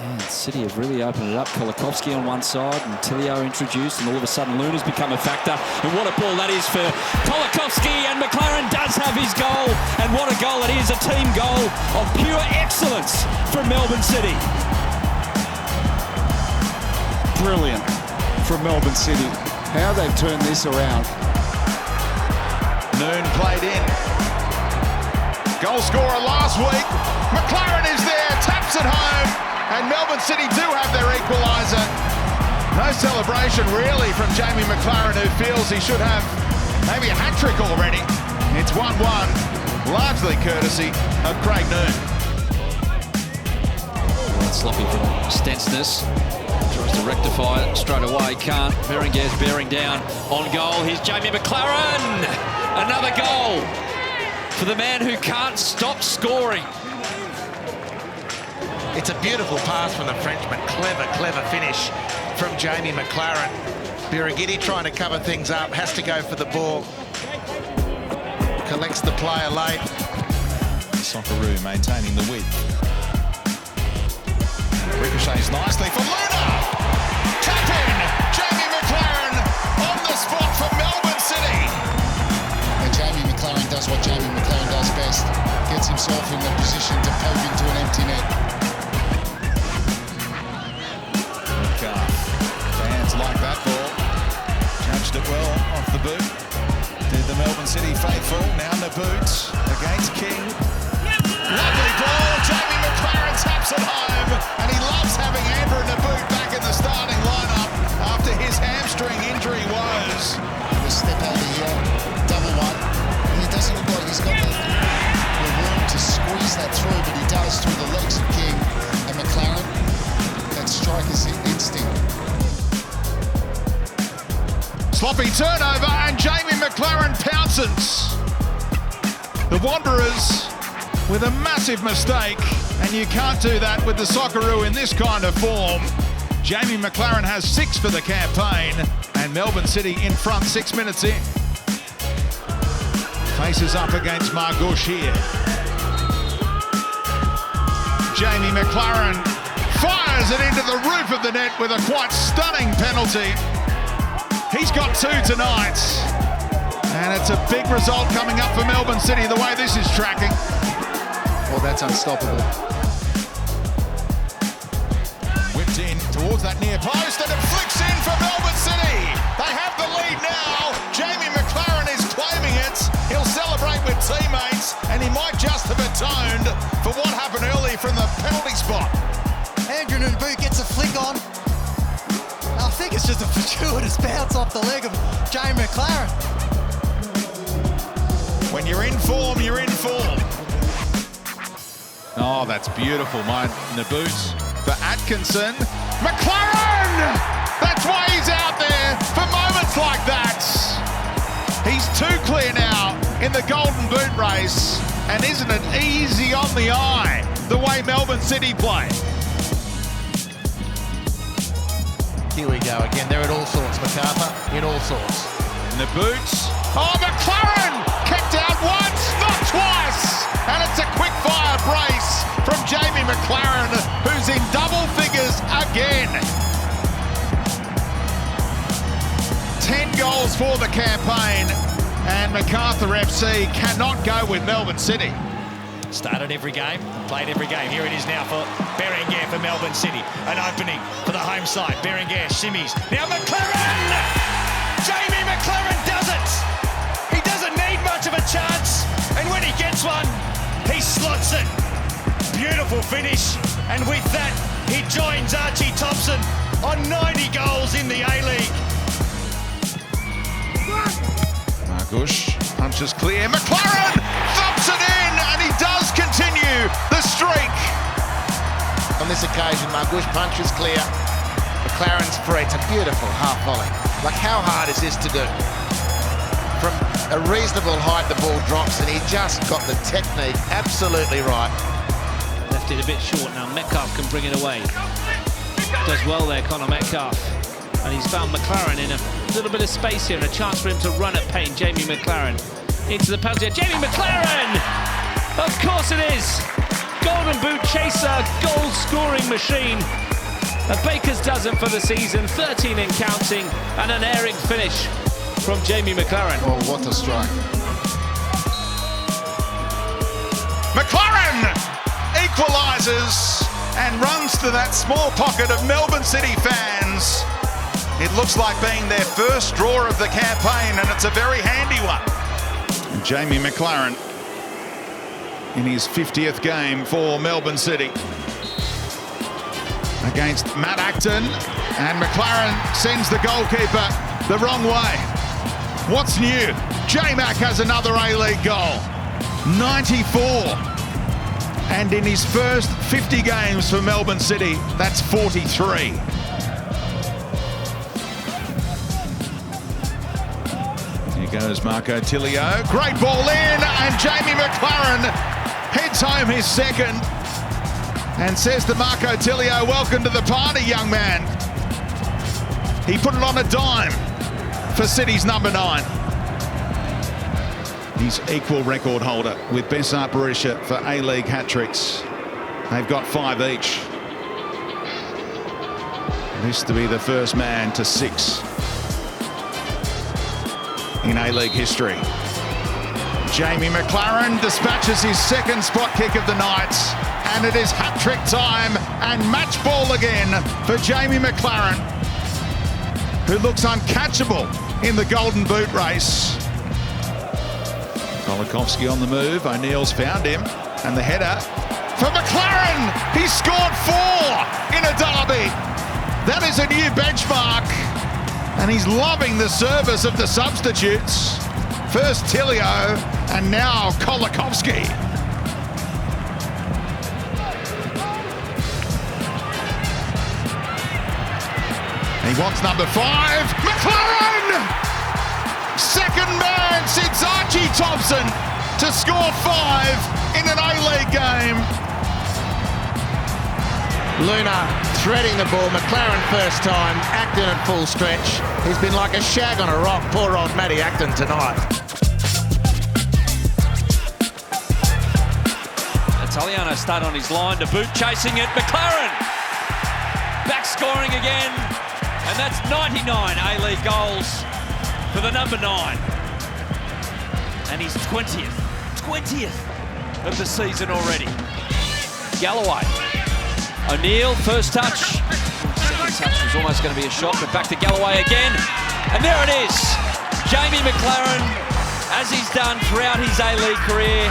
And City have really opened it up. Kolakowski on one side and Tilio introduced, and all of a sudden Luna's become a factor. And what a ball that is for Kolakowski, and Maclaren does have his goal. And what a goal it is, a team goal of pure excellence from Melbourne City. Brilliant from Melbourne City. How they've turned this around. Noon played in. Goal scorer last week. Maclaren is there, taps it home, and Melbourne City do have their equaliser. No celebration really from Jamie Maclaren, who feels he should have maybe a hat-trick already. It's 1-1, largely courtesy of Craig Noon. Well, sloppy from Stensness. Tries to rectify it straight away, can't. Berenguer's bearing down on goal. Here's Jamie Maclaren. Another goal for the man who can't stop scoring. It's a beautiful pass from the Frenchman. Clever finish from Jamie Maclaren. Birighitti trying to cover things up, has to go for the ball. Collects the player late. Socceroo maintaining the width. Ricochets nicely for Luna! Tap in! Jamie Maclaren on the spot for Melbourne City! And Jamie Maclaren does what Jamie Maclaren does best. Gets himself in the position to poke into an empty net. Fans like that ball. Judged it well off the boot. Did the Melbourne City faithful. Now in the boot against King. Lovely ball. Jamie Maclaren taps it home. And he loves having Andrew in the boot back in the starting lineup after his hamstring injury woes. The step out of here, double one. And he doesn't look like he's got the room to squeeze that through, but he does through the legs of King and Maclaren. That striker's instinct. Sloppy turnover, and Jamie Maclaren pounces. The Wanderers with a massive mistake, and you can't do that with the Socceroo in this kind of form. Jamie Maclaren has 6 for the campaign, and Melbourne City in front 6 minutes in. Faces up against Margouche here. Jamie Maclaren fires it into the roof of the net with a quite stunning penalty. He's got 2 tonight, and it's a big result coming up for Melbourne City, the way this is tracking. Well, that's unstoppable. Whipped in towards that near post, and it flicks in for Melbourne City. They have the lead now. Jamie Maclaren is claiming it. He'll celebrate with teammates, and he might just have atoned for what happened early from the penalty spot. Andrew Nunbu gets a flick on. I think it's just a fortuitous bounce off the leg of Jamie Maclaren. When you're in form, you're in form. Oh, that's beautiful, mate. In the boots for Atkinson. Maclaren! That's why he's out there for moments like that. He's too clear now in the Golden Boot race. And isn't it easy on the eye, the way Melbourne City play? Here we go again. They're at all sorts, MacArthur, in all sorts. In the boots. Oh, Maclaren! Kicked out once, not twice! And it's a quick-fire brace from Jamie Maclaren, who's in double figures again. 10 goals for the campaign, and MacArthur FC cannot go with Melbourne City. Started every game, played every game. Here it is now for Berenguer for Melbourne City. An opening for the home side. Berenguer shimmies. Now Maclaren! Jamie Maclaren does it! He doesn't need much of a chance, and when he gets one, he slots it. Beautiful finish, and with that, he joins Archie Thompson on 90 goals in the A-League. Margouche punches clear. Maclaren thumps it in, and he does continue the streak. On this occasion, Margouche punches clear. Maclaren's free. It's a beautiful half volley. Like, how hard is this to do? From a reasonable height, the ball drops, and he just got the technique absolutely right. Left it a bit short now. Metcalf can bring it away. Does well there, Connor Metcalf. And he's found Maclaren in a little bit of space here and a chance for him to run at pain. Jamie Maclaren into the penalty. Jamie Maclaren! Of course it is! Golden Boot chaser, goal-scoring machine. A baker's dozen for the season, 13 in counting, and an erring finish from Jamie Maclaren. Oh, what a strike. Maclaren equalises and runs to that small pocket of Melbourne City fans. It looks like being their first draw of the campaign, and it's a very handy one. Jamie Maclaren in his 50th game for Melbourne City against Matt Acton, and Maclaren sends the goalkeeper the wrong way. What's new? J-Mac has another A-League goal. 94. And in his first 50 games for Melbourne City, that's 43. Here goes Marco Tilio. Great ball in, and Jamie Maclaren heads home his second and says to Marco Tilio, welcome to the party, young man. He put it on a dime for City's number 9. He's equal record holder with Besart Berisha for A-League hat-tricks. They've got 5 each. This to be the first man to 6 in A-League history. Jamie Maclaren dispatches his second spot kick of the night, and it is hat-trick time and match ball again for Jamie Maclaren, who looks uncatchable in the Golden Boot race. Kolikovsky on the move. O'Neill's found him, and the header for Maclaren. He scored 4 in a derby. That is a new benchmark, and he's loving the service of the substitutes. First Tilio, and now Kolikovsky. He wants number 5. Maclaren! Second man since Archie Thompson to score 5 in an A-League game. Luna threading the ball. Maclaren first time. Acton at full stretch. He's been like a shag on a rock. Poor old Matty Acton tonight. Italiano start on his line to boot, chasing it. Maclaren back scoring again, and that's 99 A-League goals for the number 9. And he's 20th of the season already. Galloway. O'Neill, first touch. Second touch was almost going to be a shot, but back to Galloway again. And there it is. Jamie Maclaren, as he's done throughout his A-League career.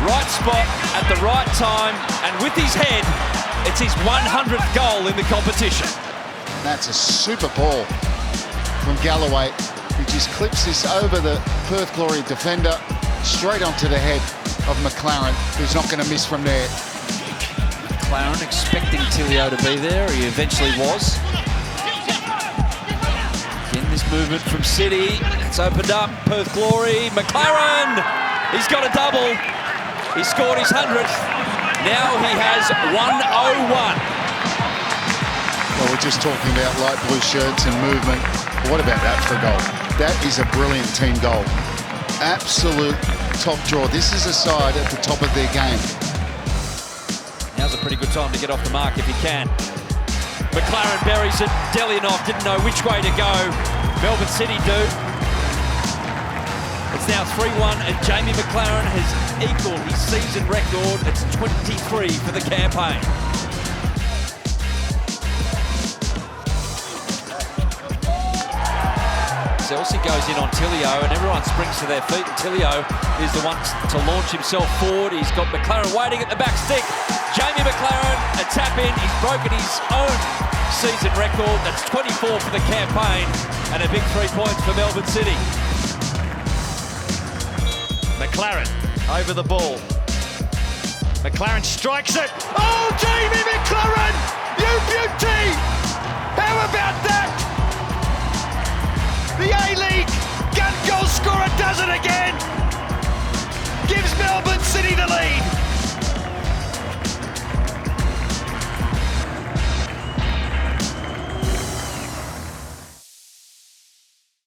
Right spot at the right time, and with his head, it's his 100th goal in the competition. That's a super ball from Galloway. He just clips this over the Perth Glory defender, straight onto the head of Maclaren, who's not going to miss from there. Maclaren expecting Tilio to be there. He eventually was. Again, this movement from City. It's opened up. Perth Glory. Maclaren! He's got a double. He scored his 100th. Now he has 101. Well, we're just talking about light blue shirts and movement. What about that for a goal? That is a brilliant team goal. Absolute top draw. This is a side at the top of their game. Now's a pretty good time to get off the mark if he can. Maclaren buries it. Delianov didn't know which way to go. Melbourne City do. It's now 3-1, and Jamie Maclaren has equalled his season record. It's 23 for the campaign. Chelsea goes in on Tilio, and everyone springs to their feet, and Tilio is the one to launch himself forward. He's got Maclaren waiting at the back stick. Jamie Maclaren, a tap in. He's broken his own season record. That's 24 for the campaign, and a big 3 points for Melbourne City. Maclaren over the ball. Maclaren strikes it. Oh, Jamie Maclaren! You beauty! How about that? The A-League gun goal scorer does it again. Gives Melbourne City the lead.